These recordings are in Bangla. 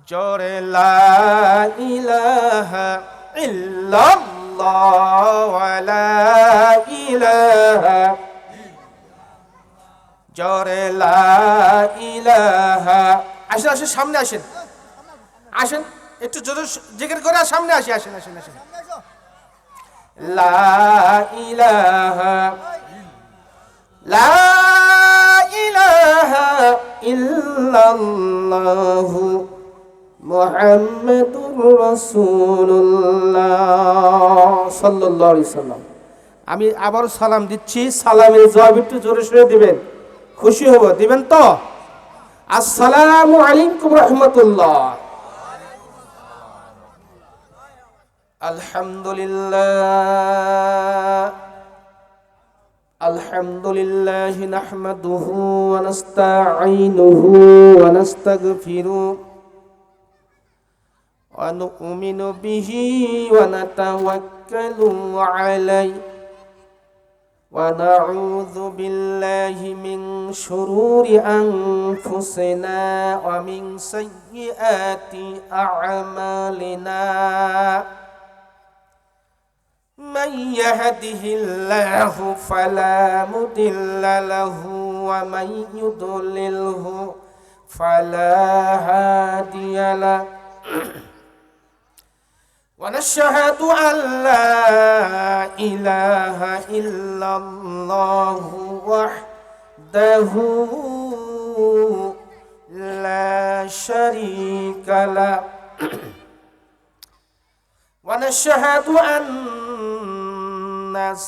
জোরে লা ইলাহা ইল্লাল্লাহ লা ইলাহা জোরে লা ইলাহা। আসেন আসেন, সামনে আসেন, আসেন একটু জোরে জিকির করে সামনে আসি, আসেন আসেন আসেন। লা ইলাহা লা ইলাহা ইল্লাল্লাহু মুহাম্মাদুর রাসূলুল্লাহ সাল্লাল্লাহু আলাইহি সাল্লাম। আমি আবার সালাম দিচ্ছি, সালামের জবাব একটু জোরে সোরে দিবেন, খুশি হব। দিবেন তো? আসসালামু আলাইকুম রাহমাতুল্লাহ। আলহামদুলিল্লাহ আলহামদুলিল্লাহ নাহমাদুহু ওয়া নাস্তাঈনুহু ওয়া নাস্তাগফিরুহ ওয়া নু'মিনু বিহি ওয়া নাতাওয়াক্কালু আলাইহি ওয়া নাউযু বিল্লাহি মিন শুরুরি আনফুসিনা ওয়া মিন সাইয়্যাতি আ'মালিনা। من يهده الله فلا مضل له ومن يضلله فلا هادي له ونشهد أن لا إله إلا الله وحده لا شريك له ونشهد أن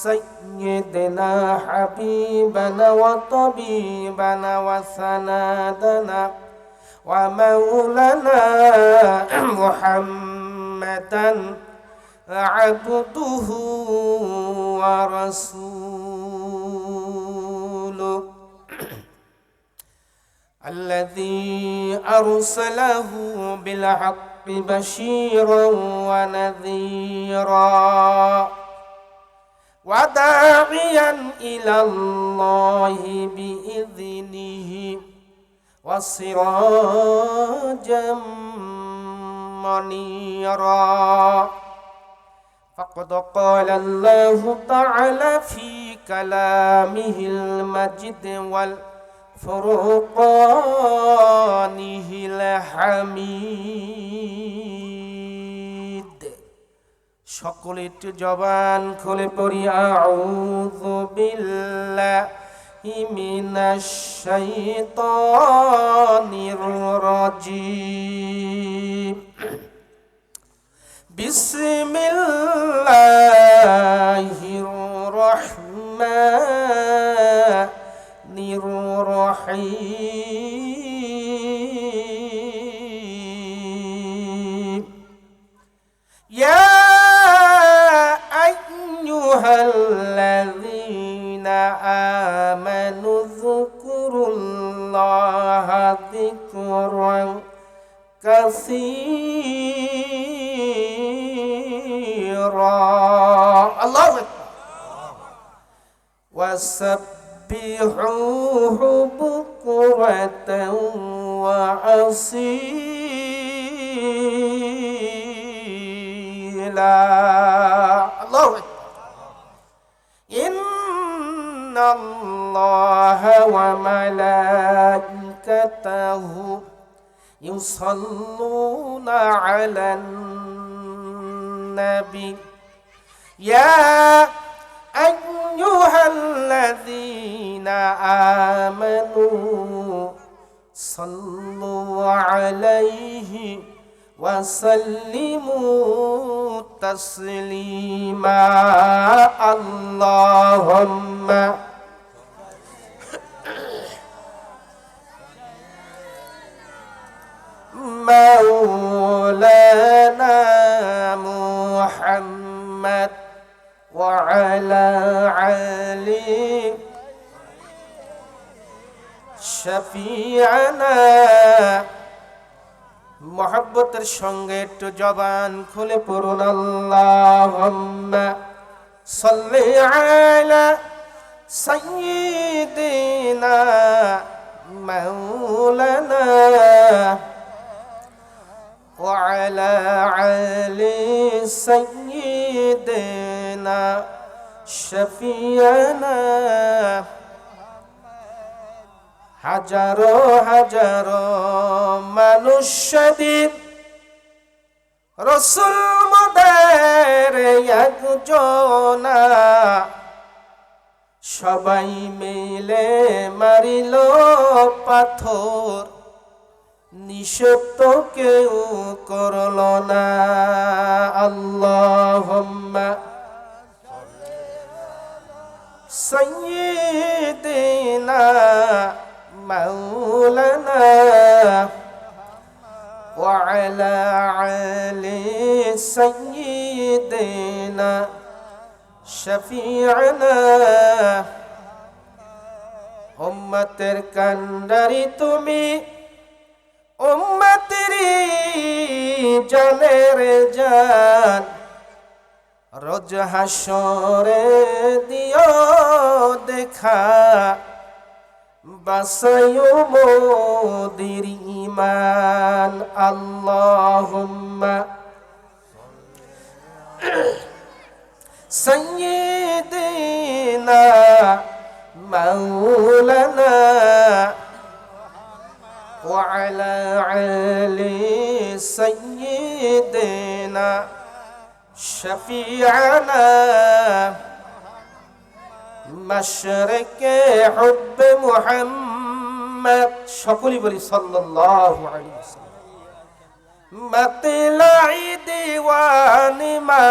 سيدنا حبيبنا وطبيبنا وسندنا ومولانا محمدا عبده ورسوله الذي أرسله بالحق بشيرا ونذيرا وداعيا إلى الله بإذنه وسراجا منيرا. فقد قال الله تعالى في كلامه المجيد والفرقانه الحميد. সকলে একটু জবান খুলে পড়ি আউযু বিল্লাহি মিনাশ শাইতানির রাজীম। বিসমিল্লাহির রাহমানির রাহিম। ইয়া الذين آمنوا اذكروا الله ذكرا كثيرا. الله أكبر. وسبحوه بكرة وأصيلا. الله أكبر. إن الله وملائكته يصلون على النبي يا أيها الذين آمنوا صلوا عليه وسلموا تسليما. اللهم مولانا محمد وعلى علي شفيعنا. মোহাব্বতের সঙ্গে একটু জবান খুলে পড়ুন আল্লাহুম্মা সাল্লি আলা সাইয়্যিদিনা মাওলানা سيدنا شفيعنا হাজারো হাজারো মানুষ সেদিন রসুল মোদের একজনা সবাই মিলে মারিল পাথর নিষেধ তো কেউ করল না আল্লাহুম্মা সাইয়্যিদিনা মাওলানা ওয়া আলা আলি সাইয়্যিদিনা শফিআনা উম্মতের কান্ডারি তুমি উম্মতেরি জানের জান রোজ হাসরে দিও দেখা বাসায়ু মোদের ঈমান আল্লাহুম্মা সাইয়্যিদিনা মাওলানা ওয়া আলা আলি সাইয়্যিদিনা শফিআনা মাশরিকে হুব্ব মুহাম্মদ সকলেই বলি সাল্লাল্লাহু আলাইহি ওয়াসাল্লাম মতলাই দিওয়ানি মা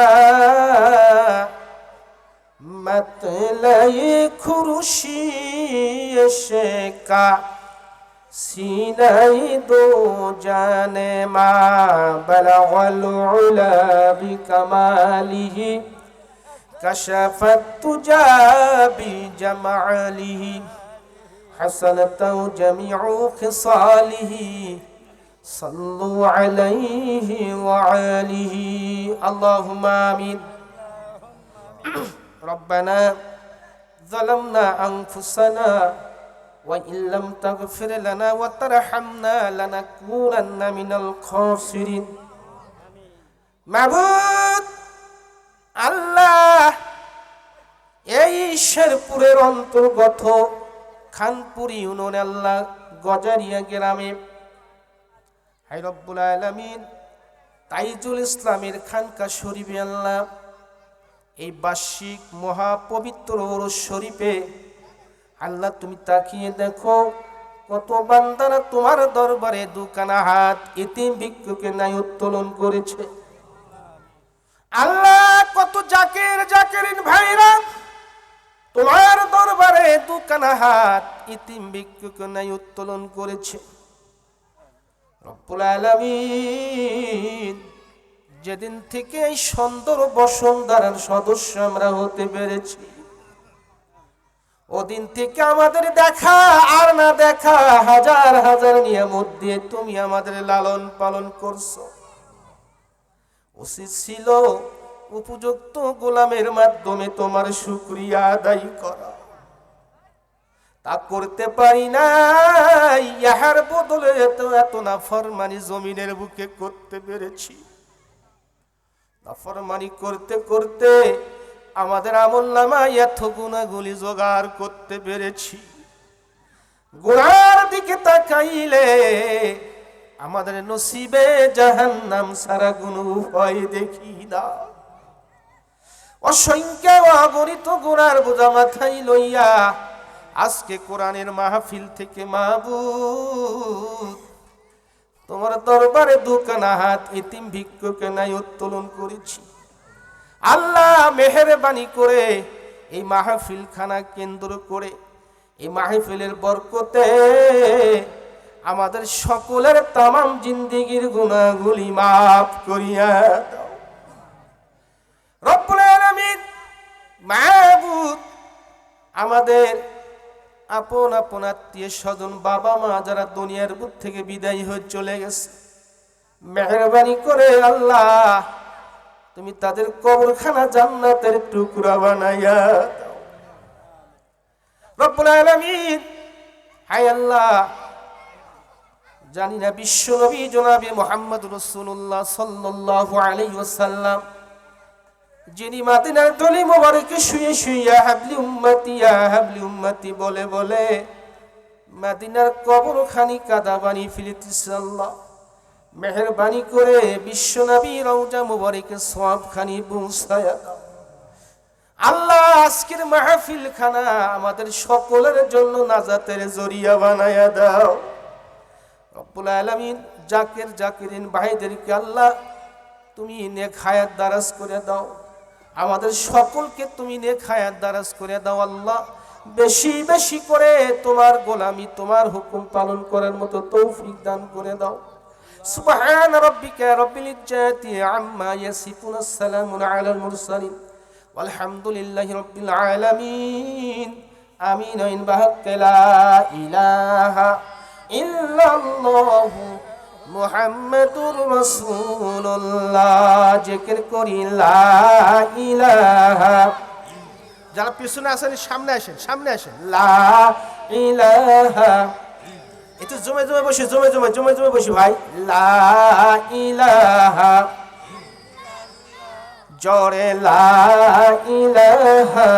মতলাই খুরশি শেকা সিনাই দো জানে মা বলগল উলা বিকামালিহি كشفت تجا بجماله حسنت جميع خصاله صلوا عليه وعليه اللهم آمين ربنا ظلمنا أنفسنا وإن لم تغفر لنا وترحمنا لنكونن من الخاسرين معبود আল্লাহ এই শেরপুরের অন্তর্গত খানপুর ইউনিয়ন আল্লাহ গজারিয়া গ্রামে হায় রব্বুল আলামিন তাইজুল ইসলামের খানকা শরীফে আল্লাহ এই বার্ষিক মহাপবিত্র ওরস শরীফে আল্লাহ তুমি তাকিয়ে দেখো কত বান্দারা তোমার দরবারে দুখানা হাত এতিম ভিক্ষুকের ন্যায় উত্তোলন করেছে আল্লাহ কত জাকিরিন ভাইরা তোমার দরবারে দুখানা হাত ইতিম ভিক্ষুকের ন্যায় উত্তোলন করেছে রব্বুল আলামিন যেদিন থেকে এই সুন্দর বসুন্ধরার সদস্য আমরা হতে পেরেছি ওদিন থেকে আমাদের দেখা আর না দেখা হাজার হাজার নিয়ামত দিয়ে তুমি আমাদের লালন পালন করছো উচিত ছিল উপযুক্ত গোলামের মাধ্যমে তোমার শুকরিয়া আদায় করা তা করতে পারি না ইহার বদলে এত নাফরমানি জমিনের বুকে করতে পেরেছি নাফরমানি করতে করতে আমাদের আমলনামায় এত গুনাহগুলি জোগাড় করতে পেরেছি গুনার দিকে তাকাইলে আমাদের নসিবে জাহান্নাম সারা কোনো উপায় দেখি না অসংখ্য অগণিত গুনার বোঝা মাথায় লইয়া আজকে কোরআনের মাহফিল থেকে মাহবুব তোমার দরবারে দুখানা হাত এতিম ভিক্ষুকে নাই উত্তোলন করেছি আল্লাহ মেহেরবানি করে এই মাহফিল খানা কেন্দ্র করে এই মাহফিলের বরকতে আমাদের সকলের তামাম জিন্দেগীর গুনাহগুলি মাফ করিয়া দাও রব্বুল আলামিন মাহবুব আমাদের আপন আপন আত্মীয় স্বজন বাবা মা যারা দুনিয়ার বুক থেকে বিদায় হয়ে চলে গেছে মেহেরবানি করে আল্লাহ তুমি তাদের কবরখানা জান্নাতের টুকরা বানাইয়া দাও রব্বুল আলামিন হায় আল্লাহ জানি না বিশ্ব নবী জনাবে মুহাম্মদ রাসূলুল্লাহ সাল্লাল্লাহু আলাইহি ওয়াসাল্লাম যিনি মদিনার ধুলি মোবারকে শুয়ে শুয়ে হাবলি উম্মতি ইয়া হাবলি উম্মতি বলে বলে মদিনার কবরখানি কাদা বানিয়ে ফেলিতেছে আল্লাহ মেহেরবানি করে বিশ্বনবী রওজা মুবারকে সওয়াবখানি পৌঁছায়া দাও আল্লাহ আজকের মাহফিল খানা আমাদের সকলের জন্য নাজাতের জরিয়া বানায়া দাও রব্বুল আলামিন জাকিরিন ভাইদেরকে আল্লাহ তুমি নেক হায়াত দারাজ করে দাও আমাদের সকলকে তুমি নেক হায়াত দারাজ করে দাও আল্লাহ বেশি বেশি করে তোমার গোলামি তোমার হুকুম পালন করার মতো তৌফিক দান করে দাও সুবহান রাব্বিকা রাব্বিল ইজ্জাতি আম্মা ইয়াসিফুন আসসালামু আলাল মুরসালিন walhamdulillahi rabbil alamin amin in bahaq la ilaha illallah muhammadur rasulullah জিকির করি লা ইলাহা যারা পিছনে আছেন সামনে আসেন লা ইলাহা একটু জমে জমে বসে ভাই লা ইলাহা জোরে লা ইলাহা